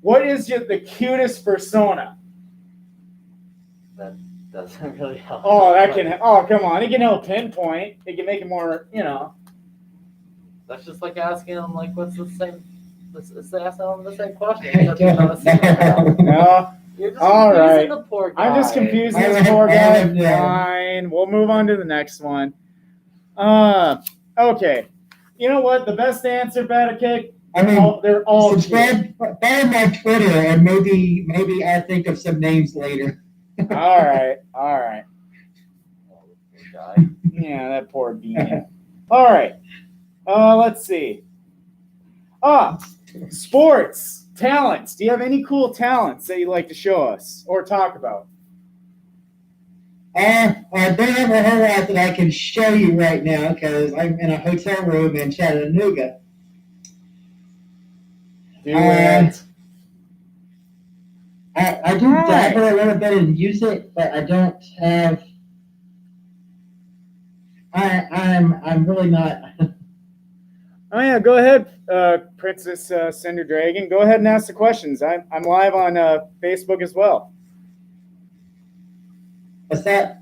What is the cutest persona? That doesn't really help. Oh, come on. It can help pinpoint. It can make it more, That's just like asking them, like, what's the same? It's asking them the same question. No. You're just all right. The poor guy. I'm just confusing this poor guy. Fine. We'll move on to the next one. Okay. You know what? The best answer, Battercake. They're all subscribe, follow my Twitter, and maybe I think of some names later. All right. Yeah, that poor bean. All right. Let's see. Sports talents. Do you have any cool talents that you'd like to show us or talk about? I don't have a whole lot that I can show you right now because I'm in a hotel room in Chattanooga. Do it. I do dabble a little bit in music, but I don't have. I'm really not. Oh yeah, go ahead, Princess Cinder Dragon. Go ahead and ask the questions. I'm live on Facebook as well. What's that?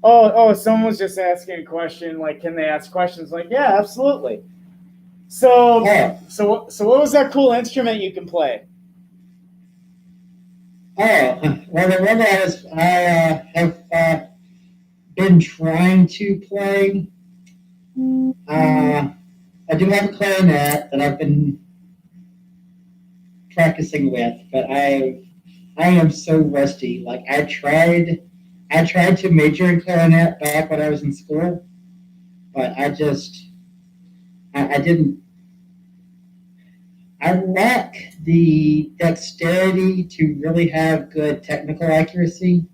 Oh, someone was just asking a question. Like, can they ask questions? Like, yeah, absolutely. So what was that cool instrument you can play? Oh, well, the one that I have been trying to play. I do have a clarinet that I've been practicing with, but I am so rusty. Like I tried to major in clarinet back when I was in school, but I didn't. I lack the dexterity to really have good technical accuracy,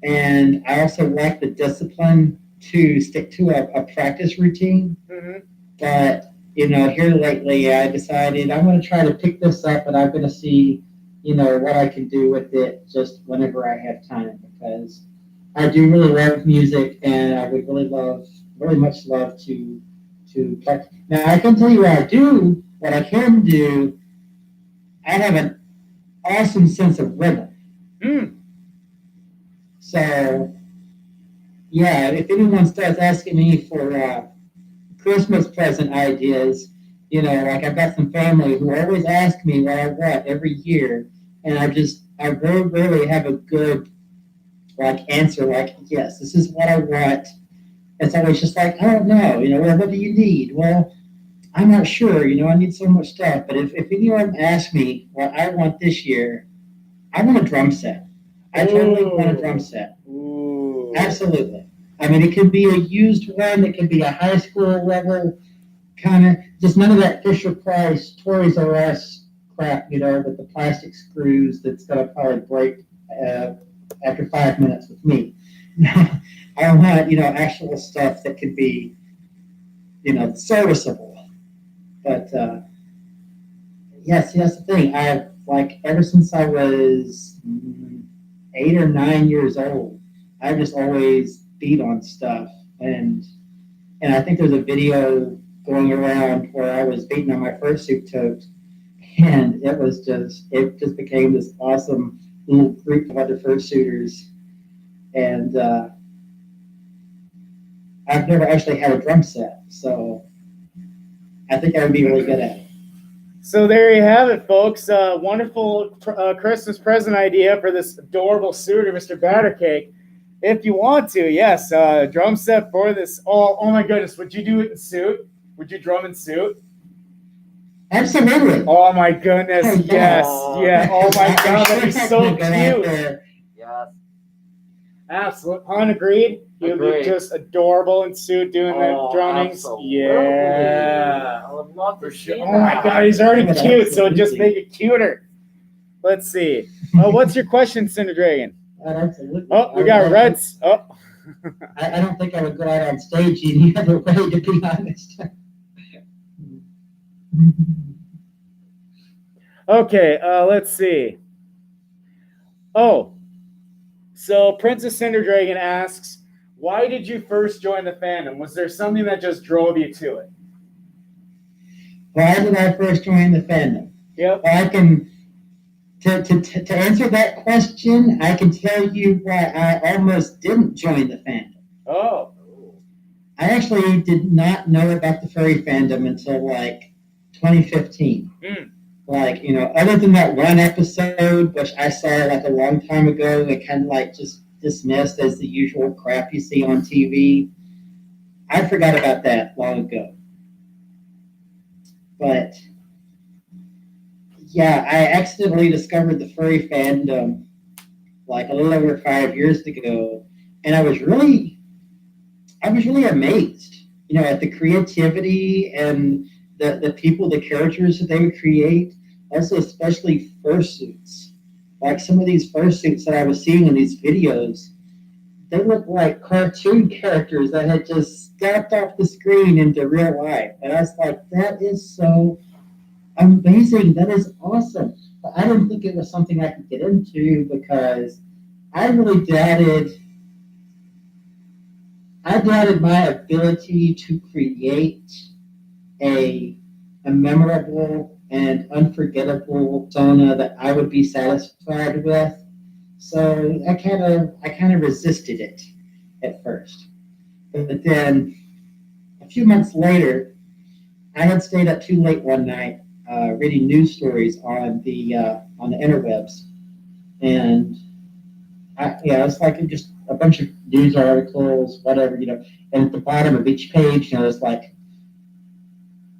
and I also lack the discipline to stick to a practice routine. Mm-hmm. But here lately, I decided I'm going to try to pick this up, and I'm going to see, what I can do with it just whenever I have time, because I do really love music, and I would really much love to play. Now, I can tell you what I can do. I have awesome sense of rhythm. Mm. So, yeah, if anyone starts asking me for Christmas present ideas, like I've got some family who always ask me what I want every year, and I very rarely have a good answer like, yes, this is what I want. It's always just like, I don't know, well, what do you need? Well, I'm not sure, I need so much stuff. But if anyone asks me what I want this year, I want a drum set. I totally want a drum set. Ooh. Absolutely. I mean, it could be a used one, it could be a high school level kind of, just none of that Fisher Price Toys R Us crap, with the plastic screws that's going to probably break after 5 minutes with me. I want, actual stuff that could be, serviceable. But yes, that's the thing. I've ever since I was 8 or 9 years old, I just always beat on stuff, and I think there's a video going around where I was beating on my fursuit tote, and it just became this awesome little group of other fursuiters, and I've never actually had a drum set, so I think I would be really good at it. So there you have it, folks. Wonderful Christmas present idea for this adorable suitor, Mr. Battercake. If you want to, yes, drum set for this. Oh my goodness, would you do it in suit? Would you drum in suit? Absolutely. Oh my goodness, Oh, yes, yeah. Oh my God, that'd be so cute. Yes. Absolutely, Han agreed. He'd be just adorable in suit doing the drummings. Absolutely. Yeah, I would love to for see sure. that. Oh my God, he's already cute, so just make it cuter. Let's see. Oh, what's your question, Cinder Dragon? Absolutely. Oh, we got Reds. Oh. I don't think I would go out on stage any other way, to be honest. Okay, let's see. Oh, so Princess Cinder Dragon asks, why did you first join the fandom? Was there something that just drove you to it? Why did I first join the fandom? Yep. Well, I can, to answer that question, I can tell you why I almost didn't join the fandom. Oh. I actually did not know about the furry fandom until 2015. Other than that one episode, which I saw a long time ago, and kind of just dismissed as the usual crap you see on TV, I forgot about that long ago. But yeah, I accidentally discovered the furry fandom a little over 5 years ago, and I was really amazed, at the creativity and the people, the characters that they would create. Also, especially fursuits. Some of these fursuits that I was seeing in these videos, they look like cartoon characters that had just stepped off the screen into real life. And I was like, that is so amazing. That is awesome. But I didn't think it was something I could get into because I really doubted my ability to create a memorable and unforgettable persona that I would be satisfied with. So I kind of resisted it at first. But then a few months later, I had stayed up too late one night reading news stories on the interwebs, and it's just a bunch of news articles, whatever, and at the bottom of each page,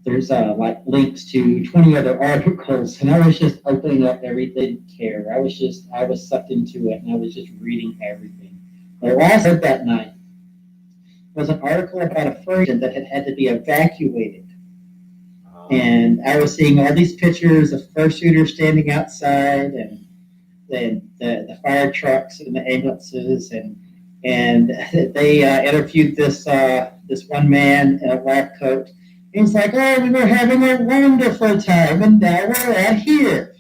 there's links to 20 other articles, and I was just opening up everything. I was sucked into it, and I was just reading everything. The last I read that night was an article about a furry that had to be evacuated. And I was seeing all these pictures of fursuiters standing outside, and the fire trucks and the ambulances, and they interviewed this one man in a lab coat. He's like, oh, we were having a wonderful time, and now we're out here.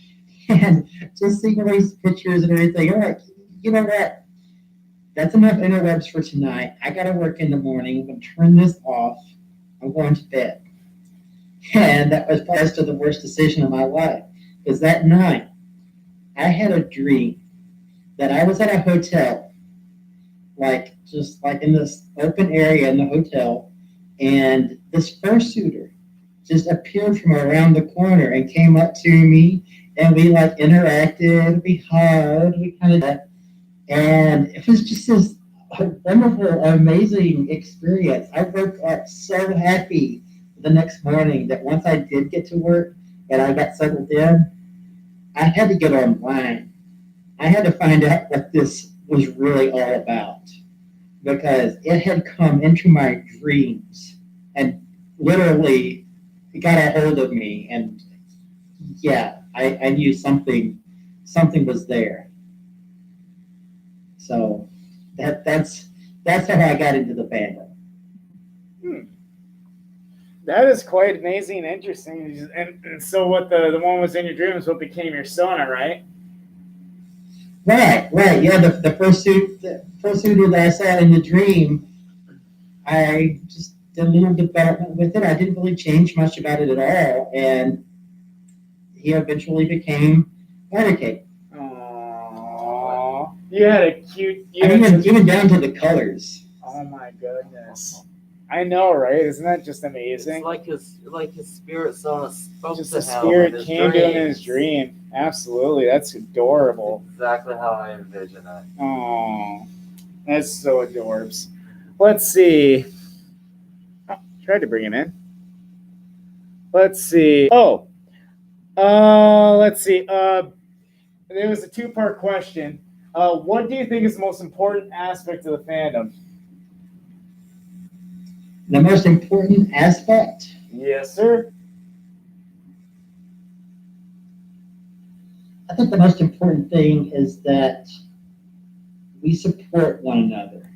And just seeing all these pictures and everything, I'm like, you know what? That's enough interwebs for tonight. I got to work in the morning. I'm going to turn this off. I'm going to bed. And that was probably the worst decision of my life. Because that night, I I had a dream that I was at a hotel, like just like in this open area in the hotel, and this fursuiter just appeared from around the corner and came up to me, and we like interacted, we hugged, we kind of, and it was just this wonderful, amazing experience. I woke up so happy the next morning that once I did get to work and I got settled in, I had to get online. I had to find out what this was really all about because it had come into my dreams and literally got a hold of me. And yeah, I knew something was there. So that's how I got into the fandom. That is quite amazing and interesting. And so what the one was in your dream is what became your persona, right? Right. Yeah, the fursuiter that I saw in the dream, I just did a little development with it. I didn't really change much about it at all, and he eventually became Battercake. Aww. You had a cute. Even down to the colors. Oh my goodness. I know, right? Isn't that just amazing? It's like his spirit sona spoke Just to the him spirit in his came to him in his dreams. dream. Absolutely. That's adorable. Exactly how I envision it. Oh, that's so adorbs. Let's see. Oh, tried to bring him in. Let's see. Oh, let's see. There was a two-part question. What do you think is the most important aspect of the fandom? The most important aspect? Yes, sir. I think the most important thing is that we support one another.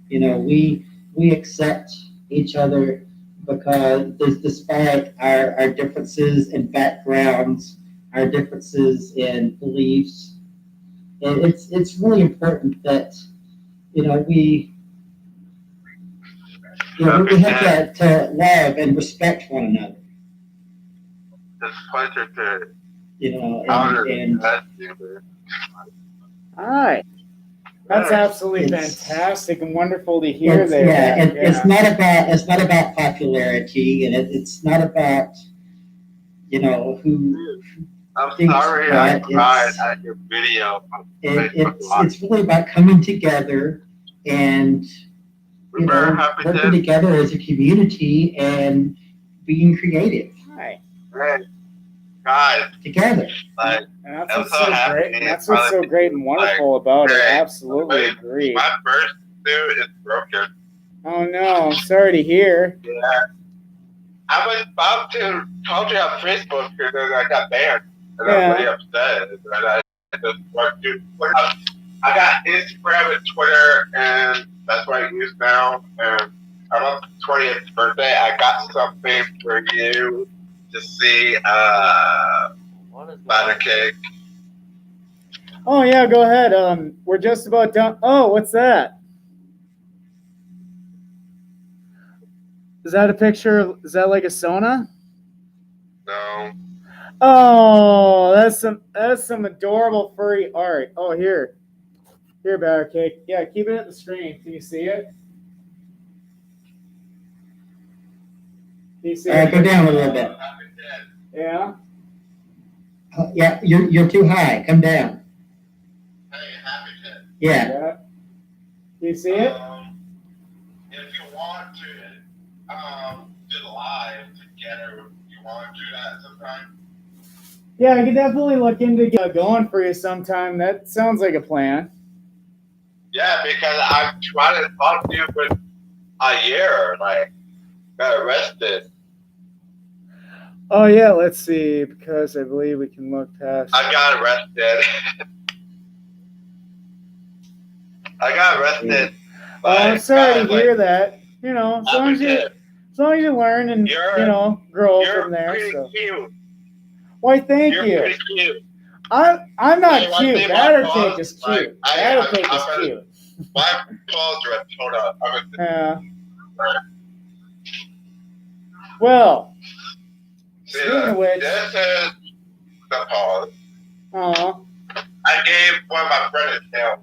You know, we accept each other because despite our differences in backgrounds, our differences in beliefs, and it's really important that we we have to love and respect one another. It's a pleasure to And All right. That's absolutely fantastic and wonderful to hear there. It's not about popularity, and it's not about who. I'm sorry I cried at your video. It's really about coming together and working together as a community and being creative. Hi. Guys, together. Like, and that's what's so great. And that's what's so great and wonderful about it. Absolutely agree. My first suit is broken. Oh no, I'm sorry to hear. Yeah. I was about to talk to you on Facebook because I got banned. And I'm really upset. And I just want to I got Instagram and Twitter, and that's what I use now. And on my 20th birthday, I got something for you to see. Battercake. Oh yeah, go ahead. We're just about done. Oh, what's that? Is that a picture? Is that like a Sona? No. Oh, that's some adorable furry art. Oh, here, Battercake. Yeah, keep it at the screen. Can you see it? Can you see it? Go down a little bit. Yeah. Yeah, you're too high. Come down. Hey, happy to. Yeah. Can you see it? If you want to do the live together, you want to do that sometime? Yeah, I could definitely look into going for you sometime. That sounds like a plan. Yeah, because I've tried to talk to you for a year. Like, got arrested. Oh yeah, let's see, because I believe we can look past. I got arrested. Oh, I'm sorry to hear that. You know, as long as you learn and grow from there. Pretty So. cute. Why, thank You're you. pretty cute. I'm not cute. Battercake is cute. Battercake is cute. My calls are hold up. Yeah. Well. Speaking of which. This is the pause. Oh. I gave one of my friends a tail.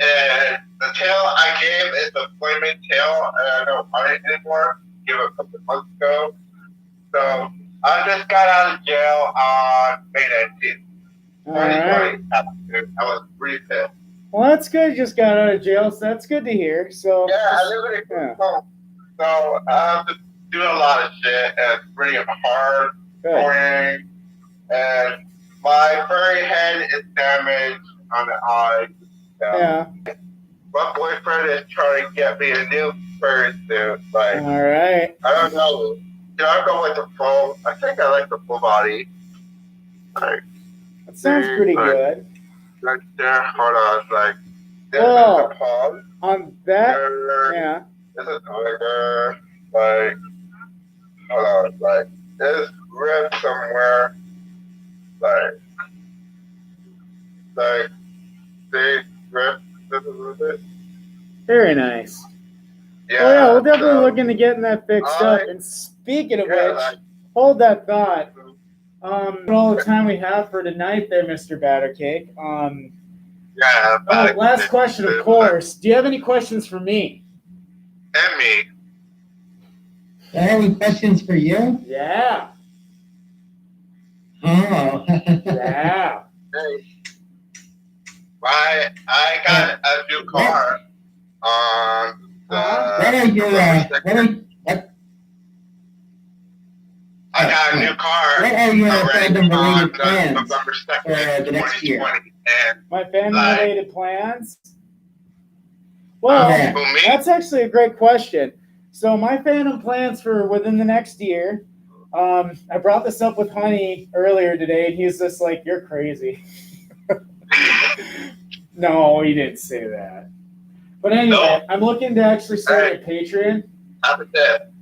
And the tail I gave is the flaming tail, and I don't want it anymore. Give it a couple of months ago. So I just got out of jail on May 19th. All right. I was pretty pissed. Well, that's good. You just got out of jail, so that's good to hear. So Yeah, I live in a home. So I have to do a lot of shit, and it's pretty hard, boring, and my furry head is damaged on the eye. So. Yeah. My boyfriend is trying to get me a new furry suit. Like, all right. I don't know. I'll go with the full. I think I like the full body. Like, that sounds pretty good. Right there, hold on. Like, this well, is the paw. On that, yeah. This is the like, hold on. Like, this rib somewhere. Like, they rib. This is a little bit. Very nice. Yeah. Oh yeah, we're definitely looking to getting that fixed up. And speaking of which, hold that thought. All the time we have for tonight, there, Mr. Battercake. Yeah. Oh, last question, of course. Do you have any questions for me? And me. Do I have any questions for you? Yeah. Oh. Yeah. Hey. I got a new car. What are your I got a new car. What are your fandom-related plans November 2nd, for the next year? And my family-related plans? Well, that's actually a great question. So my fandom plans for within the next year, I brought this up with Honey earlier today, and he's just like, you're crazy. No, he didn't say that. But anyway, I'm looking to actually start a Patreon.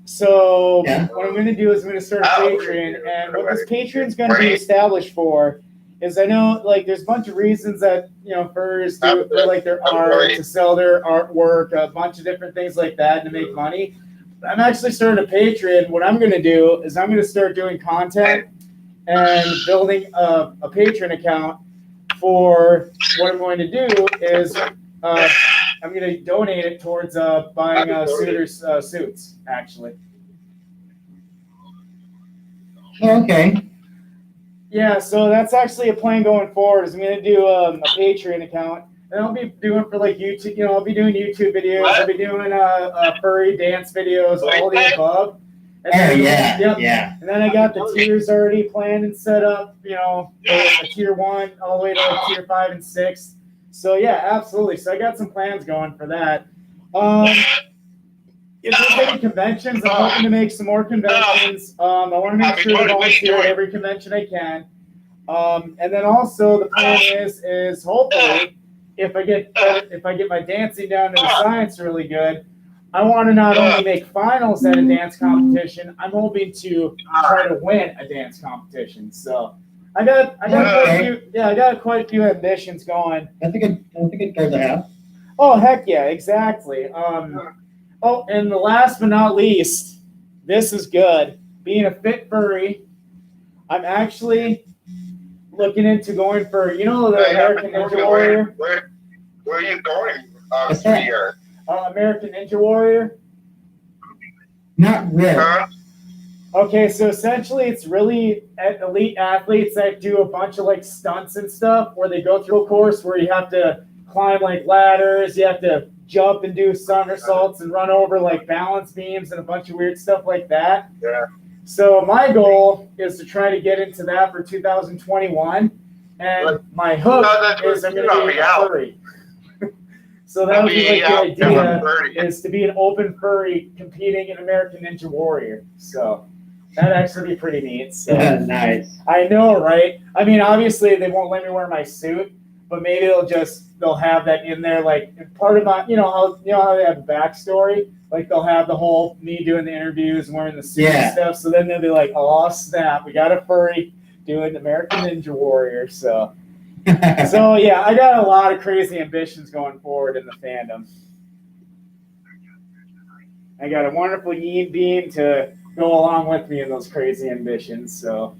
So what I'm going to do is I'm going to start a Patreon, and what this Patreon's going to be established for is I know like there's a bunch of reasons that furries do for like their art, to sell their artwork, a bunch of different things like that to make money. I'm actually starting a Patreon. What I'm going to do is I'm going to start doing content and building a Patreon account. For what I'm going to do is I'm going to donate it towards buying suitors' suits, actually. Okay. Yeah, so that's actually a plan going forward. Is I'm going to do a Patreon account, and I'll be doing for like YouTube. I'll be doing YouTube videos. I'll be doing furry dance videos, all the above. And yeah. And then I got the tiers already planned and set up, a tier 1 all the way to like tier 5 and 6. So yeah, absolutely. So I got some plans going for that. If there's any conventions, I'm hoping to make some more conventions. I want to make sure to volunteer at every convention I can. And then also the plan is hopefully if I get my dancing down to the science really good, I want to not only make finals at a dance competition, I'm hoping to try to win a dance competition. So I got quite a few ambitions going. I think it goes to have. Oh heck yeah, exactly. Oh, and the last but not least, this is good. Being a fit furry, I'm actually looking into going for the American Ninja Warrior. Where are you going this year? American Ninja Warrior? Not really. Okay, so essentially it's really elite athletes that do a bunch of like stunts and stuff where they go through a course where you have to climb like ladders, you have to jump and do somersaults and run over like balance beams and a bunch of weird stuff like that. Yeah. So my goal is to try to get into that for 2021, and my hook is I'm going to be a furry. So that would be like the idea is to be an open furry competing in American Ninja Warrior. So that'd actually be pretty neat. So, nice. I know, right? I mean, obviously they won't let me wear my suit, but maybe they'll have that in there, like part of my, how they have a backstory, like they'll have the whole me doing the interviews and wearing the suit and stuff. So then they'll be like, oh snap, we got a furry doing American Ninja Warrior. So yeah, I got a lot of crazy ambitions going forward in the fandom. I got a wonderful yin beam to go along with me in those crazy ambitions. So.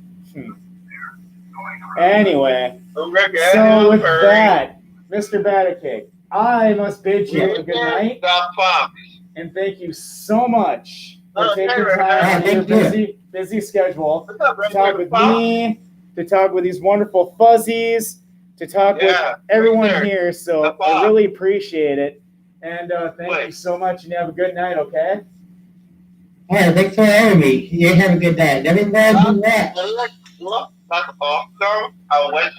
Anyway, Rick, so with that, Mr. Battercake, I must bid you a good night. And thank you so much for taking time out of your busy schedule to talk with me, to talk with these wonderful fuzzies, to talk with everyone here. So I really appreciate it. And thank you so much, and have a good night, okay? All right, thanks for having me. You have a good night. Everybody do that.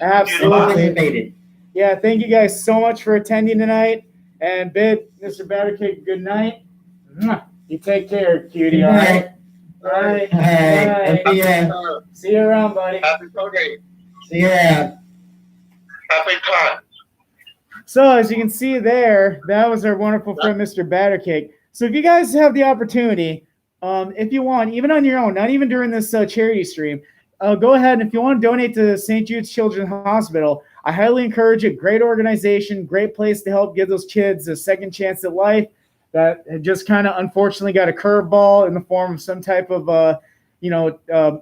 Absolutely. Yeah, thank you guys so much for attending tonight. And Mr. Battercake, good night. You take care, cutie. All right. All right. All right. See you around, buddy. Happy cooking. See you around. Happy time. So as you can see there, that was our wonderful friend, Mr. Battercake. So if you guys have the opportunity, if you want, even on your own, not even during this charity stream, go ahead and if you want to donate to St. Jude's Children's Hospital, I highly encourage it. Great organization, great place to help give those kids a second chance at life that had just kind of unfortunately got a curveball in the form of some type of,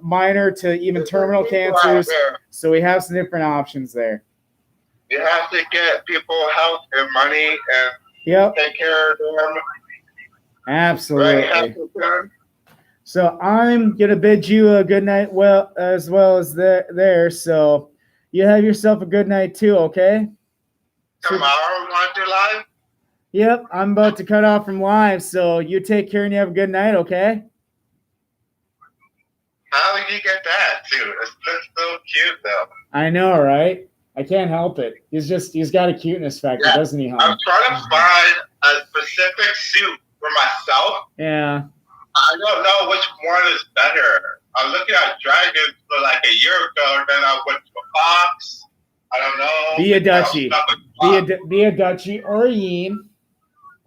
minor to even terminal cancers. So we have some different options there. You have to get people help and money and take care of them. Absolutely. So I'm gonna bid you a good night, as well as there. So you have yourself a good night too, okay? Tomorrow, want to do live? Yep, I'm about to cut off from live, so you take care and you have a good night, okay? How did you get that, too? It looks so cute, though. I know, right? I can't help it. He's got a cuteness factor, doesn't he, hon? I'm trying to find a specific suit for myself. Yeah. I don't know which one is better. I'm looking at dragons for like a year ago, and then I went to a box. I don't know. Be a Dutchie. Be a Dutchie or a Yeen.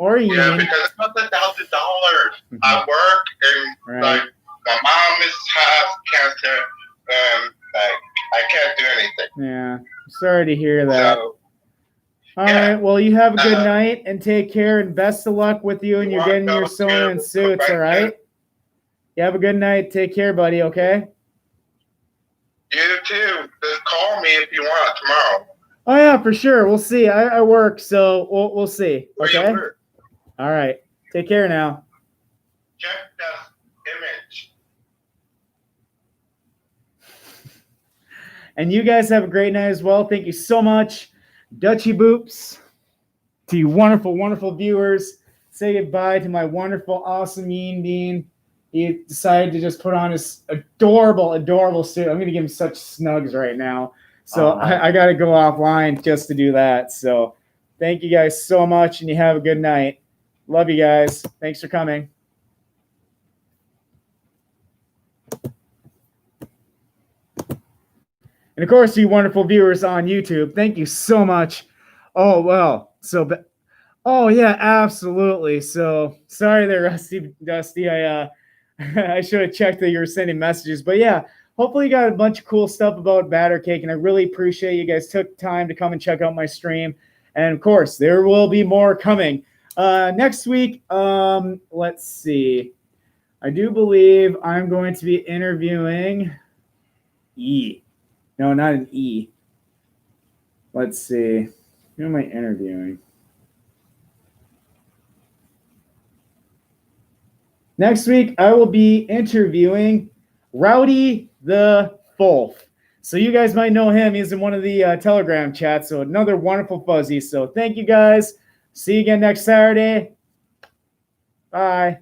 Yeah, because it's not $1,000. I work and like my mom has cancer, and like I can't do anything. Yeah, sorry to hear that. So, all right, well, you have a good night and take care, and best of luck with you and you're getting your sewing and suits. All right. You have a good night. Take care, buddy. Okay. You too. Just call me if you want tomorrow. Oh yeah, for sure. We'll see. I work, so we'll see. Okay. All right. Take care now. Check the image. And you guys have a great night as well. Thank you so much, Dutchie Boops. To you wonderful, wonderful viewers. Say goodbye to my wonderful, awesome Yeen Bean. He decided to just put on his adorable, adorable suit. I'm going to give him such snugs right now. So I got to go offline just to do that. So thank you guys so much, and you have a good night. Love you guys. Thanks for coming. And of course, you wonderful viewers on YouTube, thank you so much. Oh, well, oh yeah, absolutely. So sorry there, Dusty. I should have checked that you were sending messages, but yeah, hopefully you got a bunch of cool stuff about Battercake, and I really appreciate you guys took time to come and check out my stream. And of course, there will be more coming. Next week, let's see. I do believe I'm going to be interviewing E. No, not an E. Let's see. Who am I interviewing? Next week, I will be interviewing Rowdy the Folf. So you guys might know him. He's in one of the Telegram chats. So another wonderful fuzzy. So thank you guys. See you again next Saturday. Bye.